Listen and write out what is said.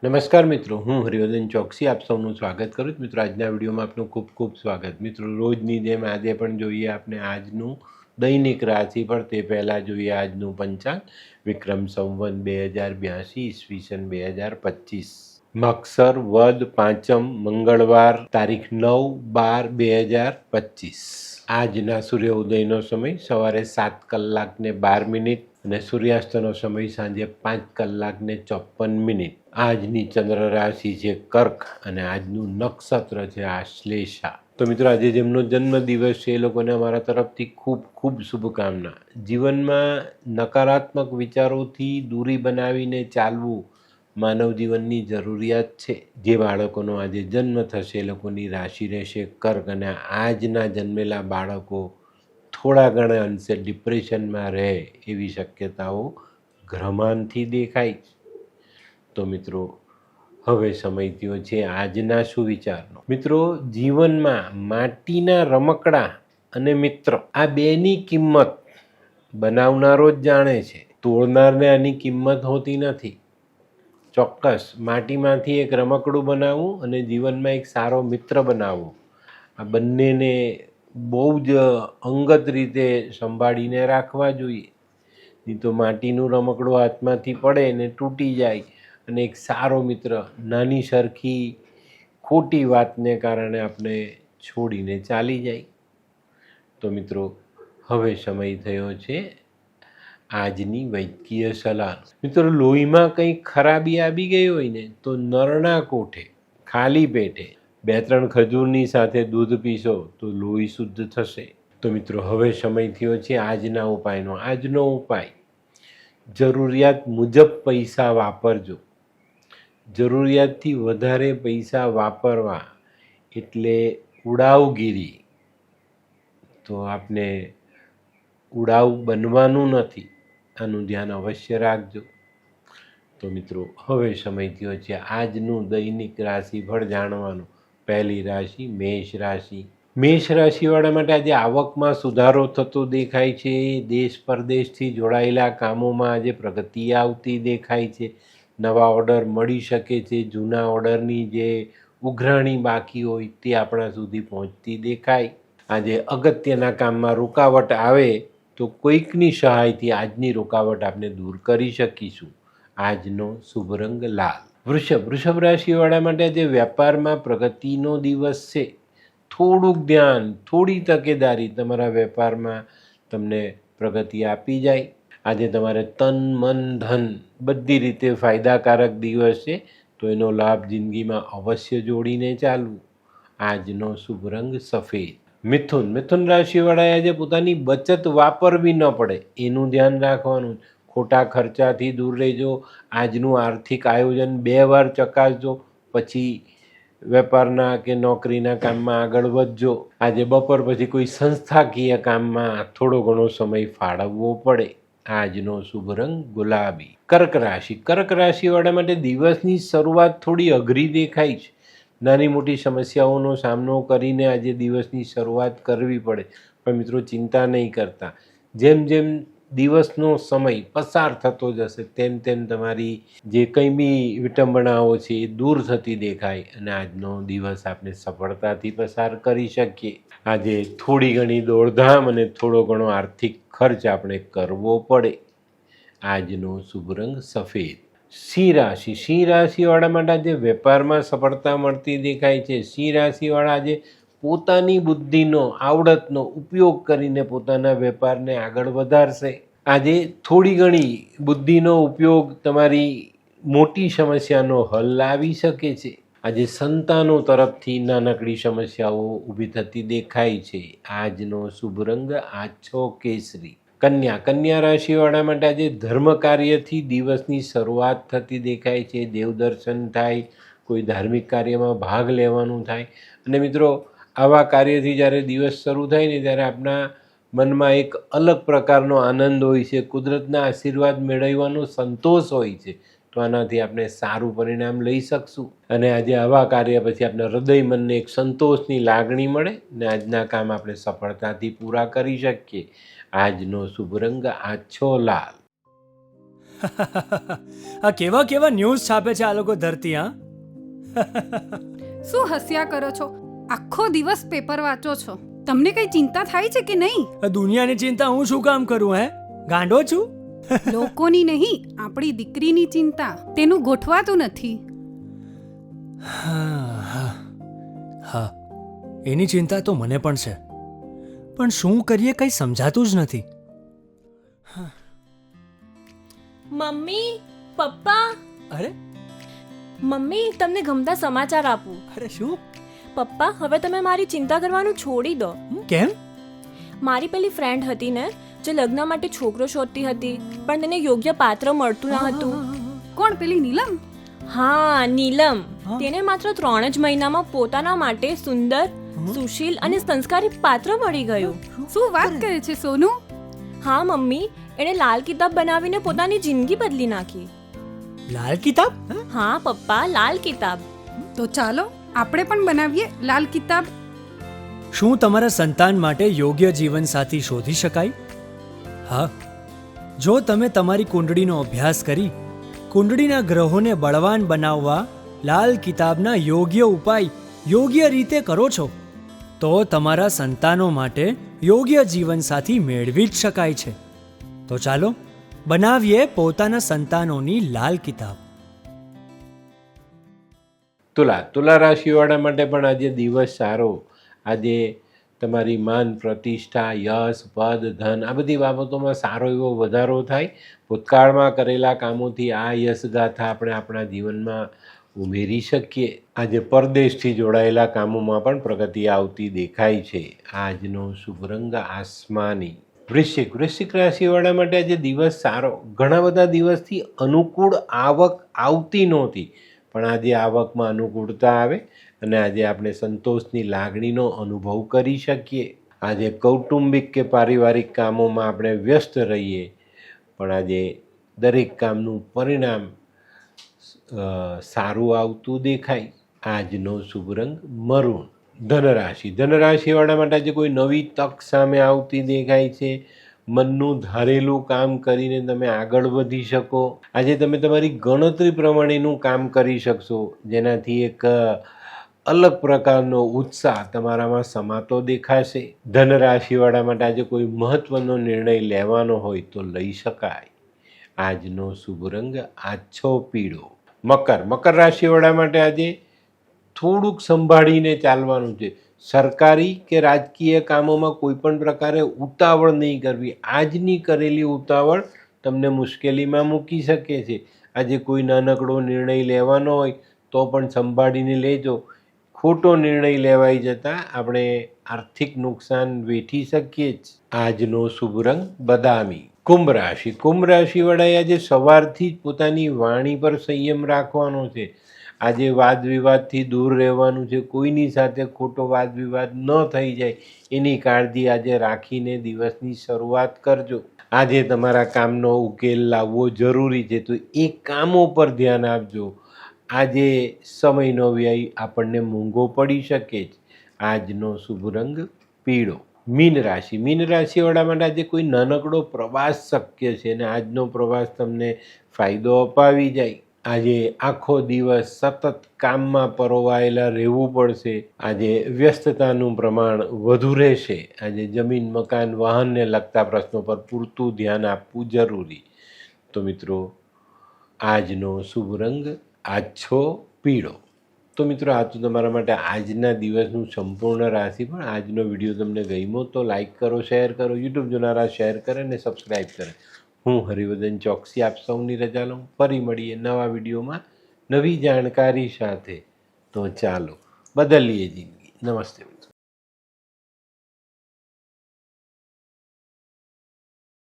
નમસ્કાર મિત્રો, હું હરિવર્ધન ચોકસી આપ સૌનું સ્વાગત કરું છું. મિત્રો, આજના વિડીયોમાં આપનું ખૂબ ખૂબ સ્વાગત. મિત્રો, રોજની જેમ આજે પણ જોઈએ આપણે આજનું દૈનિક રાશિફળ. તે પહેલાં જોઈએ આજનું પંચાંગ. વિક્રમ સંવત 2082 ઈસવીસન 2025, મક્ષર વદ પાંચમ, મંગળવાર, તારીખ 9/12/2025. આજના સૂર્ય ઉદયનો સમય સવારે 7:12 અને સૂર્યાસ્તનો સમય સાંજે 5:54. આજની ચંદ્ર રાશિ છે કર્ક અને આજનું નક્ષત્ર છે આશ્લેષા. તો મિત્રો, આજે જેમનો જન્મદિવસ છે એ લોકોને અમારા તરફથી ખૂબ ખૂબ શુભકામના. જીવનમાં નકારાત્મક વિચારોથી દૂરી બનાવીને ચાલવું માનવ જીવનની જરૂરિયાત છે. જે બાળકોનો આજે જન્મ થશે એ લોકોની રાશિ રહેશે કર્ક, અને આજના જન્મેલા બાળકો થોડા ઘણા અંશે ડિપ્રેશનમાં રહે એવી શક્યતાઓ ગ્રહમાનથી દેખાય છે. તો મિત્રો, હવે સમય થયો છે આજના સુવિચારનો. મિત્રો, જીવનમાં માટીના રમકડા અને મિત્ર આ બેની કિંમત બનાવનારો જ જાણે છે. તોડનારને આની કિંમત હોતી નથી. ચોક્કસ માટીમાંથી એક રમકડું બનાવવું અને જીવનમાં એક સારો મિત્ર બનાવવો, આ બંનેને બહુ જ અંગત રીતે સંભાળીને રાખવા જોઈએ. નહીં તો માટીનું રમકડું હાથમાંથી પડે ને તૂટી જાય, અને એક સારો મિત્ર નાની સરખી ખોટી વાતને કારણે આપણે છોડીને ચાલી જાય. તો મિત્રો, હવે સમય થયો છે આજની વૈદ્યકીય સલાહ. મિત્રો, લોહીમાં કંઈ ખરાબી આવી ગઈ હોય ને તો નરના કોઠે ખાલી પેટે 2-3 ખજૂરની સાથે દૂધ પીશો તો લોહી શુદ્ધ થશે. તો મિત્રો, હવે સમય થયો છે આજના ઉપાયનો. આજનો ઉપાય, જરૂરિયાત મુજબ પૈસા વાપરજો. જરૂરિયાતથી વધારે પૈસા વાપરવા એટલે ઉડાવગીરી. તો આપને ઉડાવ બનવાનું નથી, આનું ધ્યાન અવશ્ય રાખજો. તો મિત્રો, હવે સમય થયો છે આજનું દૈનિક રાશિફળ જાણવાનું. પહેલી રાશિ મેષ રાશિ. મેષ રાશિવાળા માટે આજે આવકમાં સુધારો થતો દેખાય છે. દેશ પરદેશથી જોડાયેલા કામોમાં આજે પ્રગતિ આવતી દેખાય છે. નવા ઓર્ડર મળી શકે છે. જૂના ઓર્ડરની જે ઉઘરાણી બાકી હોય તે આપણા સુધી પહોંચતી દેખાય. આજે અગત્યના કામમાં રૂકાવટ આવે તો કોઈકની સહાયથી આજની રૂકાવટ આપણે દૂર કરી શકીશું. આજનો શુભ રંગ લાલ. વૃષભ રાશિવાળા માટે આજે વેપારમાં પ્રગતિનો દિવસ છે. થોડુંક ધ્યાન, થોડી તકેદારી તમારા વેપારમાં તમને પ્રગતિ આપી જાય. આજે તમારે તન, મન, ધન બધી રીતે ફાયદાકારક દિવસ છે, તો એનો લાભ જિંદગીમાં અવશ્ય જોડીને ચાલવું. આજનો શુભ રંગ સફેદ. મિથુન રાશિવાળાએ આજે પોતાની બચત વાપરવી ન પડે એનું ધ્યાન રાખવાનું. ખોટા ખર્ચાથી દૂર રહેજો. આજનું આર્થિક આયોજન 2 વાર ચકાસજો, પછી વેપારના કે નોકરીના કામમાં આગળ વધજો. આજે બપોર પછી કોઈ સંસ્થાકીય કામમાં થોડો ઘણો સમય ફાળવવો પડે. આજનો શુભ રંગ ગુલાબી. કર્ક રાશિવાળા માટે દિવસની શરૂઆત થોડી અઘરી દેખાય છે. નાની મોટી સમસ્યાઓનો સામનો કરીને આજે દિવસની શરૂઆત કરવી પડે. પણ મિત્રો, ચિંતા નહીં કરતા. જેમ જેમ દિવસનો સમય પસાર થતો જશે તેમ તેમ તમારી જે કંઈ બી વિટંબણાઓ છે એ દૂર થતી દેખાય, અને આજનો દિવસ આપણે સફળતાથી પસાર કરી શકીએ. આજે થોડી ઘણી દોડધામ અને થોડો ઘણો આર્થિક ખર્ચ આપણે કરવો પડે. આજનો શુભ રંગ સફેદ. સિંહ રાશિવાળા માટે આજે વેપારમાં સફળતા મળતી દેખાય છે. સિંહ રાશિવાળા આજે પોતાની બુદ્ધિનો, આવડતનો ઉપયોગ કરીને પોતાના વેપારને આગળ વધારશે. આજે થોડી ઘણી બુદ્ધિનો ઉપયોગ તમારી મોટી સમસ્યાનો હલ લાવી શકે છે. આજે સંતાનો તરફથી નાનકડી સમસ્યાઓ ઊભી થતી દેખાય છે. આજનો શુભ રંગ આછો કેસરી. કન્યા રાશિવાળા માટે આજે ધર્મ કાર્યથી દિવસની શરૂઆત થતી દેખાય છે. દેવદર્શન થાય, કોઈ ધાર્મિક કાર્યમાં ભાગ લેવાનું થાય. અને મિત્રો, આવા કાર્યથી જ્યારે દિવસ શરૂ થાય ને ત્યારે આપણા મનમાં એક અલગ પ્રકારનો આનંદ હોય છે. કુદરતના આશીર્વાદ મેળવવાનો સંતોષ હોય છે. તો આનાથી આપણે સારું પરિણામ લઈ શકશું. અને આજે આવા કાર્ય પછી આપણા હૃદય મનને એક સંતોષની લાગણી મળે ને આજના કામ આપણે સફળતાથી પૂરા કરી શકીએ. આજનો શુભ રંગ આછો લાલ. આ કેવા કેવા ન્યૂઝ છાપે છે આ લોકો ધરતી. હા, શું હસ્યા કરો છો? આખો દિવસ પેપર વાંચો છો. તમને કઈ ચિંતા થાય છે કે નહીં? આ દુનિયાની ચિંતા હું શું કામ કરું? ગાંડો છું? લોકોની નહીં, આપણી દીકરીની ચિંતા. તેનું ગોઠવાતું નથી. હા, એની ચિંતા તો મને પણ છે, પણ શું કરીએ કંઈ સમજાતું જ નથી. મમ્મી, પપ્પા. અરે મમ્મી, તમને ગમતા સમાચાર આપું. અરે શું? પપ્પા, હવે તમે મારી ચિંતા કરવાનું છોડી દો. કેમ? મારી પેલી ફ્રેન્ડ હતી ને, જે લગ્ન માટે છોકરો શોધતી હતી, પણ તેને યોગ્ય પાત્ર મળતું ન હતું. કોણ, પેલી નીલમ? હા, નીલમ. હા? તેને માત્ર 3 જ મહિનામાં પોતાના માટે સુંદર, સુશીલ અને સંસ્કારી પાત્ર મળી ગયું. શું વાત કરે છે સોનુ? હા મમ્મી, એણે લાલ કિતાબ બનાવીને પોતાની જિંદગી બદલી નાખી. લાલ કિતાબ? હા પપ્પા, લાલ કિતાબ. તો ચાલો આપણે પણ બનાવીએ લાલ કિતાબ. શું તમારા સંતાન માટે યોગ્ય જીવનસાથી શોધી શકાય? હા, જો તમે તમારી કુંડળીનો અભ્યાસ કરી કુંડળીના ગ્રહોને બળવાન બનાવવા લાલ કિતાબના યોગ્ય ઉપાય યોગ્ય રીતે કરો છો, તો તમારા સંતાનો માટે યોગ્ય જીવનસાથી મેળવી જ શકાય છે. તો ચાલો બનાવીએ પોતાના સંતાનોની લાલ કિતાબ. તુલા રાશિવાળા માટે પણ આજે દિવસ સારો. આજે તમારી માન પ્રતિષ્ઠા, યશ, પદ, ધન આ બધી બાબતોમાં સારો એવો વધારો થાય. ભૂતકાળમાં કરેલા કામોથી આ યશગાથા આપણે આપણા જીવનમાં ઉમેરી શકીએ. આજે પરદેશથી જોડાયેલા કામોમાં પણ પ્રગતિ આવતી દેખાય છે. આજનો શુભ રંગ આસમાની. વૃશ્ચિક રાશિવાળા માટે આજે દિવસ સારો. ઘણા બધા દિવસથી અનુકૂળ આવક આવતી નહોતી, પણ આજે આવકમાં અનુકૂળતા આવે અને આજે આપણે સંતોષની લાગણીનો અનુભવ કરી શકીએ. આજે કૌટુંબિક કે પારિવારિક કામોમાં આપણે વ્યસ્ત રહીએ, પણ આજે દરેક કામનું પરિણામ સારું આવતું દેખાય. આજનો શુભ રંગ મરૂન. ધનરાશિવાળા માટે આજે કોઈ નવી તક સામે આવતી દેખાય છે. મનનું ધારેલું કામ કરીને તમે આગળ વધી શકો. આજે તમે તમારી ગણતરી પ્રમાણેનું કામ કરી શકશો, જેનાથી એક અલગ પ્રકારનો ઉત્સાહ તમારામાં સમાતો દેખાશે. ધનરાશિવાળા માટે આજે કોઈ મહત્વનો નિર્ણય લેવાનો હોય તો લઈ શકાય. આજનો શુભ રંગ આછો પીળો. મકર રાશિવાળા માટે આજે થોડુંક સંભાળીને ચાલવાનું છે. સરકારી કે રાજકીય કામોમાં કોઈ પણ પ્રકારે ઉતાવળ નહીં કરવી. આજની કરેલી ઉતાવળ તમને મુશ્કેલીમાં મૂકી શકે છે. આજે કોઈ નાનકડો નિર્ણય લેવાનો હોય તો પણ સંભાળીને લેજો. ખોટો નિર્ણય લેવાઈ જતાં આપણે આર્થિક નુકસાન વેઠી શકીએ જ. આજનો શુભ રંગ બદામી. કુંભ રાશિવાળાએ આજે સવારથી જ પોતાની વાણી પર સંયમ રાખવાનો છે. આજે વાદ વિવાદથી દૂર રહેવાનું છે. કોઈની સાથે ખોટો વાદ વિવાદ ન થઈ જાય એની કાળજી આજે રાખીને દિવસની શરૂઆત કરજો. આજે તમારા કામનો ઉકેલ લાવવો જરૂરી છે, તો એ કામો પર ધ્યાન આપજો. આજે સમયનો વ્યય આપણને મોંઘો પડી શકે છે. આજનો શુભ રંગ પીળો. મીન રાશિવાળા માટે આજે કોઈ નાનકડો પ્રવાસ શક્ય છે અને આજનો પ્રવાસ તમને ફાયદો અપાવી જાય. આજે આખો દિવસ સતત કામમાં પરોવાયેલા રહેવું પડશે. આજે વ્યસ્તતાનું પ્રમાણ વધુ રહેશે. આજે જમીન, મકાન, વાહનને લગતા પ્રશ્નો પર પૂરતું ધ્યાન આપવું જરૂરી. તો મિત્રો, આજનો શુભ રંગ આછો પીળો. તો મિત્રો, આ તો તમારા માટે આજના દિવસનું સંપૂર્ણ રાશિ. પણ આજનો વિડીયો તમને ગમ્યો તો લાઈક કરો, શેર કરો. યુટ્યુબ જોનારા શેર કરે અને સબસ્ક્રાઈબ કરે. હું હરિવર્ધન ચોકસી આપ સૌની રજા લઉં. ફરી મળીએ નવા વિડીયોમાં નવી જાણકારી સાથે. તો ચાલો બદલીએ જિંદગી. નમસ્તે.